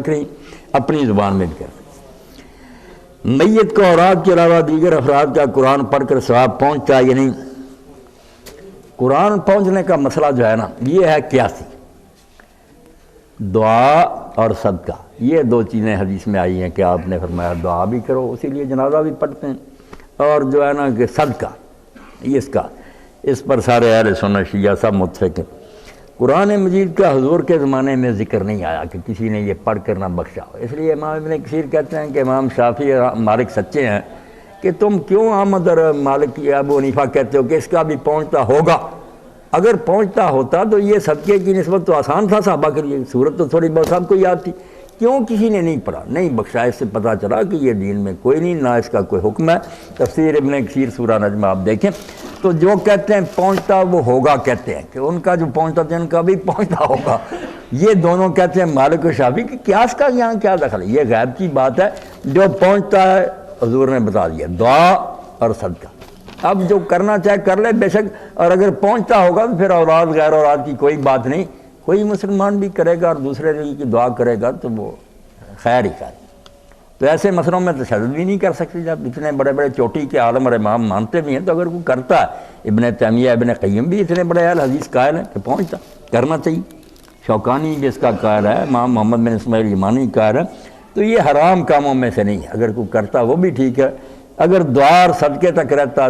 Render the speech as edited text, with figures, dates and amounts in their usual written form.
کریں اپنی زبان میں بھی کر سکیں۔ میت کو اوراد کے علاوہ دیگر افراد کا قرآن پڑھ کر ثواب پہنچتا یا نہیں؟ قرآن پہنچنے کا مسئلہ جو ہے نا یہ ہے قیاسی، دعا اور صدقہ، یہ دو چیزیں حدیث میں آئی ہیں کہ آپ نے فرمایا دعا بھی کرو، اسی لیے جنازہ بھی پڑھتے ہیں، اور جو ہے نا کہ صدقہ اس پر سارے اہل سنت شیعہ سب متفق ہیں۔ قرآن مجید کا حضور کے زمانے میں ذکر نہیں آیا کہ کسی نے یہ پڑھ کر نہ بخشا ہو، اس لیے امام ابن کثیر کہتے ہیں کہ امام شافعی اور مالک سچے ہیں کہ تم کیوں احمد اور مالک یا ابو حنیفہ کہتے ہو کہ اس کا بھی پہنچتا ہوگا؟ اگر پہنچتا ہوتا تو یہ صدقے کی نسبت تو آسان تھا صحابہ کے لیے، صورت تو تھوڑی بہت سب کو یاد تھی، کیوں کسی نے نہیں پڑھا نہیں بخشا؟ اس سے پتہ چلا کہ یہ دین میں کوئی نہیں، نہ اس کا کوئی حکم ہے۔ تفسیر ابن کثیر سورہ نجم آپ دیکھیں تو جو کہتے ہیں پہنچتا وہ ہوگا، کہتے ہیں کہ ان کا جو پہنچتا تھا ان کا بھی پہنچتا ہوگا، یہ دونوں کہتے ہیں مالک و شافعی کہ قیاس کا یہاں کیا دخل ہے؟ یہ غیب کی بات ہے، جو پہنچتا ہے حضور نے بتا دیا، دعا اور صدقہ۔ اب جو کرنا چاہے کر لے بے شک، اور اگر پہنچتا ہوگا تو پھر اولاد غیر اولاد کی کوئی بات نہیں، کوئی مسلمان بھی کرے گا اور دوسرے کی دعا کرے گا تو وہ خیر ہی خیر۔ تو ایسے مسئلوں میں تشدد بھی نہیں کر سکتے، جب اتنے بڑے بڑے چوٹی کے عالم اور امام مانتے بھی ہیں تو اگر کوئی کرتا ہے، ابن تیمیہ ابن قیم بھی اتنے بڑے اہل حدیث قائل ہیں کہ پہنچتا کرنا چاہیے، شوکانی بھی اس کا قائل ہے، امام محمد بن اسماعیل یمانی قائل ہے، تو یہ حرام کاموں میں سے نہیں ہے، اگر کوئی کرتا وہ بھی ٹھیک ہے، اگر دعا اور صدقے تک رہتا